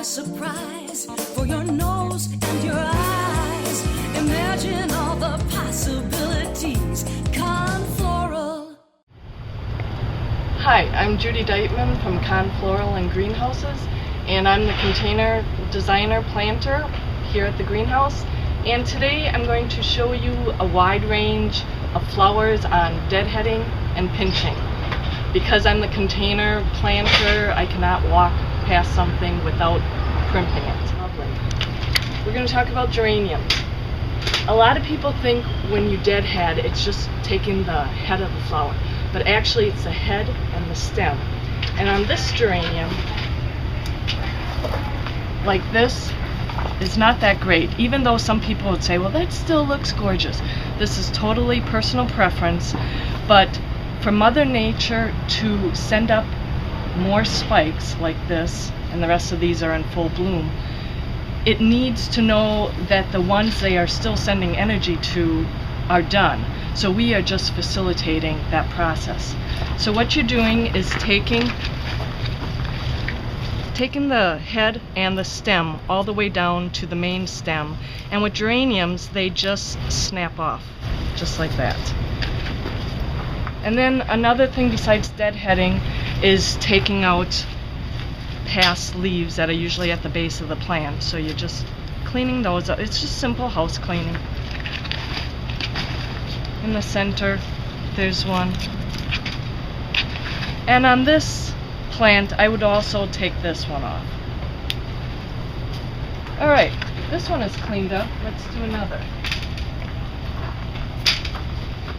a surprise for your nose and your eyes. Imagine all the possibilities. Caan Floral. Hi, I'm Judy Deitman from Caan Floral and Greenhouses, and I'm the container designer planter here at the greenhouse. And today I'm going to show you a wide range of flowers on deadheading and pinching. Because I'm the container planter, I cannot walk past something without crimping it. Lovely. We're going to talk about geraniums. A lot of people think when you deadhead, it's just taking the head of the flower, but actually it's the head and the stem. And on this geranium, like this, is not that great, even though some people would say, well, that still looks gorgeous. This is totally personal preference, but for Mother Nature to send up more spikes like this, and the rest of these are in full bloom, it needs to know that the ones they are still sending energy to are done. So we are just facilitating that process. So what you're doing is taking the head and the stem all the way down to the main stem, and with geraniums they just snap off just like that. And then another thing besides deadheading is taking out past leaves that are usually at the base of the plant. So you're just cleaning those up. It's just simple house cleaning. In the center there's one, and on this plant I would also take this one off. Alright, this one is cleaned up. Let's do another.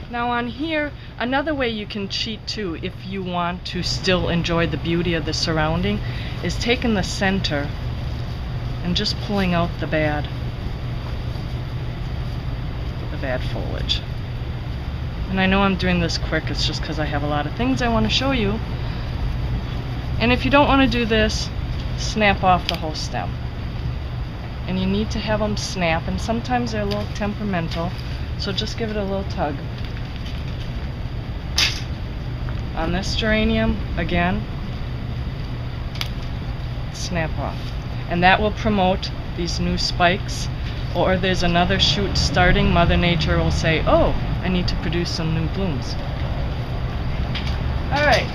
Now on here, another way you can cheat too, if you want to still enjoy the beauty of the surrounding, is taking the center and just pulling out the bad foliage. And I know I'm doing this quick, it's just because I have a lot of things I want to show you. And if you don't want to do this, snap off the whole stem. And you need to have them snap, and sometimes they're a little temperamental, so just give it a little tug. On this geranium, again, snap off. And that will promote these new spikes. Or there's another shoot starting, Mother Nature will say, oh, I need to produce some new blooms. Alright.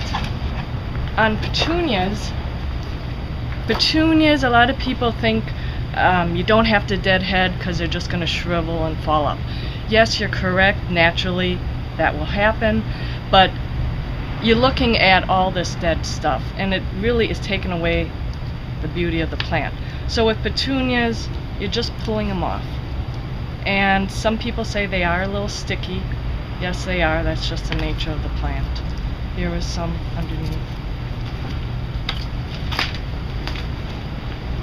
On petunias, a lot of people think you don't have to deadhead because they're just going to shrivel and fall up. Yes, you're correct. Naturally, that will happen. But you're looking at all this dead stuff, and it really is taking away the beauty of the plant. So with petunias, you're just pulling them off. And some people say they are a little sticky. Yes, they are. That's just the nature of the plant. Here is some underneath.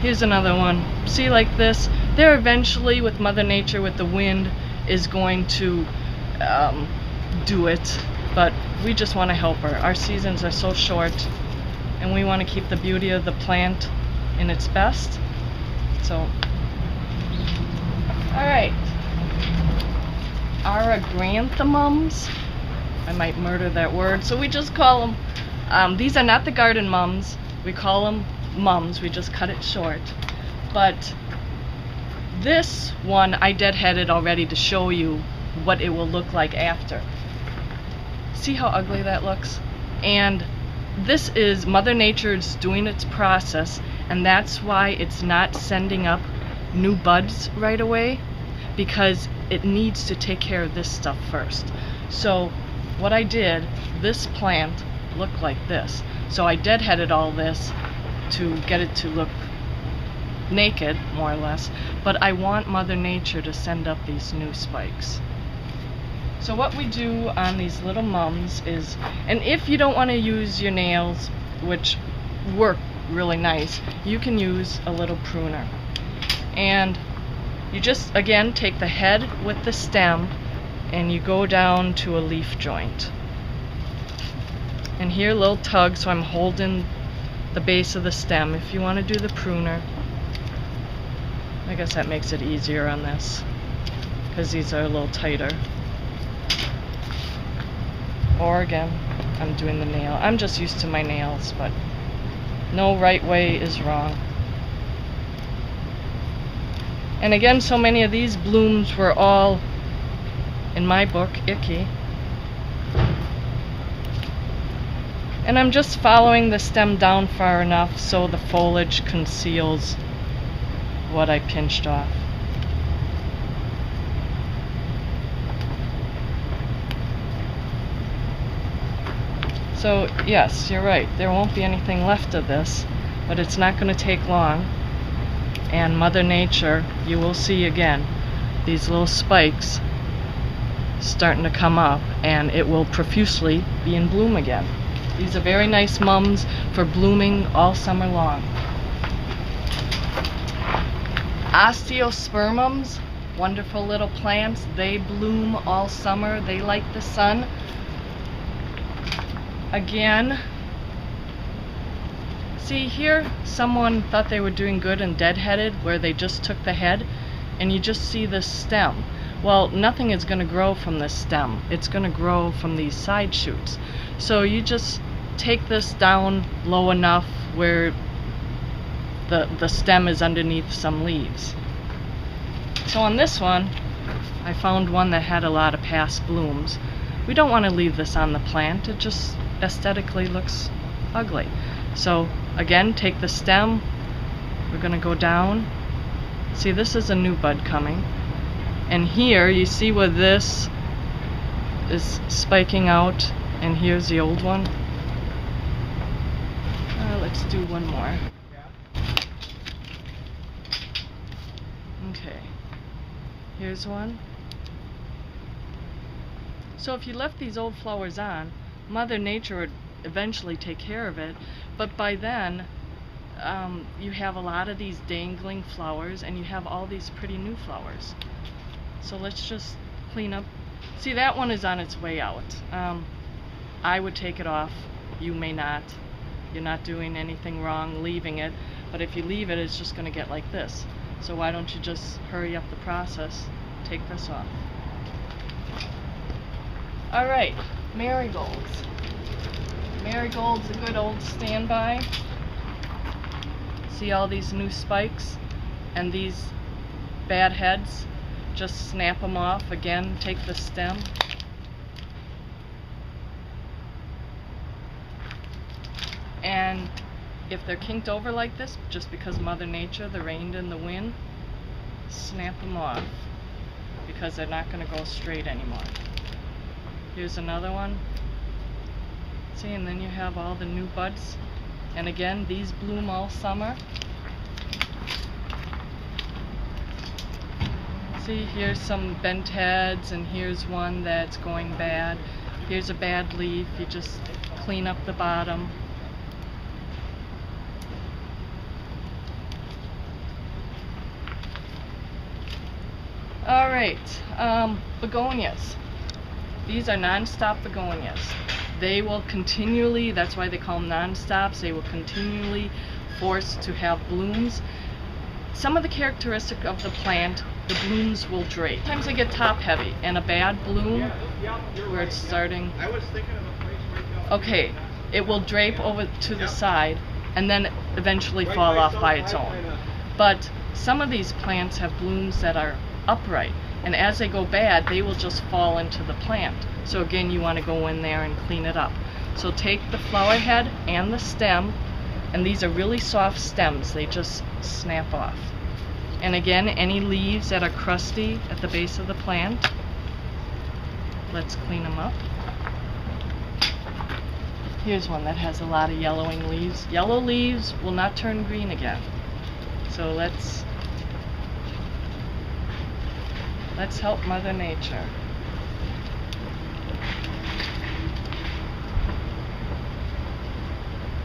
Here's another one. See, like this, they're eventually, with Mother Nature, with the wind, is going to do it. But we just want to help her. Our seasons are so short, and we want to keep the beauty of the plant in its best. So, alright. Argyranthemums. I might murder that word. So we just call them, these are not the garden mums. We call them mums. We just cut it short. But this one I deadheaded already to show you what it will look like after. See how ugly that looks? And this is Mother Nature's doing its process, and that's why it's not sending up new buds right away, because it needs to take care of this stuff first. So what I did, this plant looked like this. So I deadheaded all this to get it to look naked, more or less, but I want Mother Nature to send up these new spikes. So what we do on these little mums is, and if you don't want to use your nails, which work really nice, you can use a little pruner. And you just, again, take the head with the stem and you go down to a leaf joint. And here a little tug, so I'm holding the base of the stem. If you want to do the pruner, I guess that makes it easier on this, because these are a little tighter. Or again, I'm doing the nail. I'm just used to my nails, but no right way is wrong. And again, so many of these blooms were all, in my book, icky. And I'm just following the stem down far enough so the foliage conceals what I pinched off. So yes, you're right, there won't be anything left of this, but it's not going to take long. And Mother Nature, you will see again these little spikes starting to come up, and it will profusely be in bloom again. These are very nice mums for blooming all summer long. Osteospermums, wonderful little plants. They bloom all summer. They like the sun. Again, see here, someone thought they were doing good and deadheaded, where they just took the head, and you just see the stem. Well, nothing is going to grow from this stem. It's going to grow from these side shoots. So you just take this down low enough where the stem is underneath some leaves. So on this one, I found one that had a lot of past blooms. We don't want to leave this on the plant. It just aesthetically looks ugly. So again, take the stem. We're going to go down. See, this is a new bud coming. And here, you see where this is spiking out, and here's the old one. Let's do one more. Okay, here's one. So if you left these old flowers on, Mother Nature would eventually take care of it, but by then you have a lot of these dangling flowers, and you have all these pretty new flowers. So let's just clean up. See, that one is on its way out. I would take it off. You may not. You're not doing anything wrong leaving it, but if you leave it, it's just going to get like this. So why don't you just hurry up the process, take this off. Alright, marigolds. Marigold's a good old standby. See all these new spikes and these bad heads? Just snap them off. Again, take the stem. And if they're kinked over like this, just because Mother Nature, the rain and the wind, snap them off, because they're not going to go straight anymore. Here's another one. See, and then you have all the new buds. And again, these bloom all summer. See, here's some bent heads, and here's one that's going bad. Here's a bad leaf. You just clean up the bottom. Alright, begonias. These are non-stop begonias. They will continually, that's why they call them non-stops, they will continually force to have blooms. Some of the characteristic of the plant, the blooms will drape. Sometimes they get top heavy, and a bad bloom, where it's starting, okay, it will drape over to the side, and then eventually fall off by its own. But some of these plants have blooms that are upright, and as they go bad, they will just fall into the plant. So again, you want to go in there and clean it up. So take the flower head and the stem, and these are really soft stems, they just snap off. And again, any leaves that are crusty at the base of the plant, let's clean them up. Here's one that has a lot of yellowing leaves. Yellow leaves will not turn green again. So let's help Mother Nature.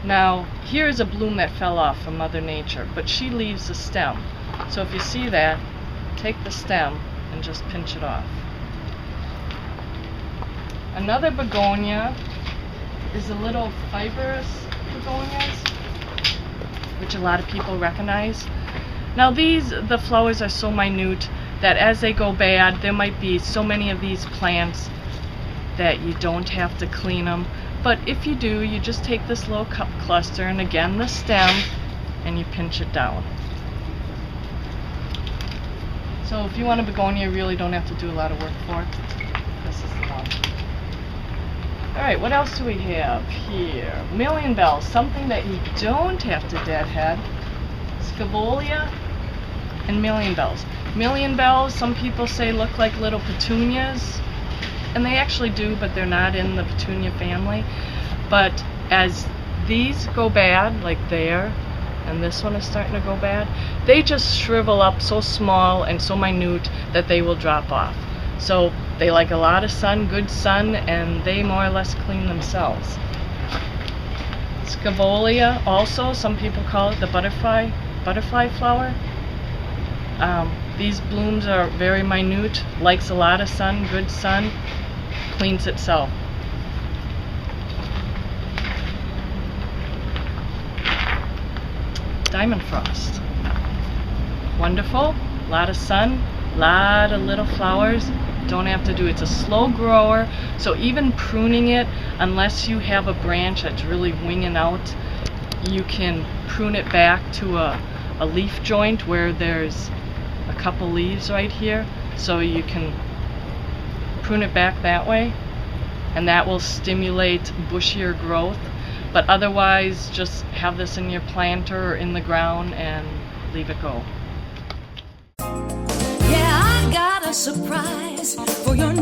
Now, here's a bloom that fell off from Mother Nature, but she leaves the stem. So if you see that, take the stem and just pinch it off. Another begonia is the little fibrous begonias, which a lot of people recognize. Now the flowers are so minute that as they go bad, there might be so many of these plants that you don't have to clean them. But if you do, you just take this little cup cluster and again the stem, and you pinch it down. So if you want a begonia, you really don't have to do a lot of work for it. This is the one. Alright, what else do we have here? Million bells, something that you don't have to deadhead. Scavolia and million bells. Million bells, some people say look like little petunias, and they actually do, but they're not in the petunia family. But as these go bad, like there, and this one is starting to go bad, they just shrivel up so small and so minute that they will drop off. So they like a lot of sun, good sun, and they more or less clean themselves. Scavolia also, some people call it the butterfly flower. These blooms are very minute, likes a lot of sun, good sun, cleans itself. Diamond frost. Wonderful, a lot of sun, lot of little flowers. Don't have to do, it's a slow grower, so even pruning it, unless you have a branch that's really winging out, you can prune it back to a leaf joint where there's a couple leaves right here, so you can prune it back that way, and that will stimulate bushier growth. But otherwise, just have this in your planter or in the ground and leave it go. Yeah, I got a surprise for your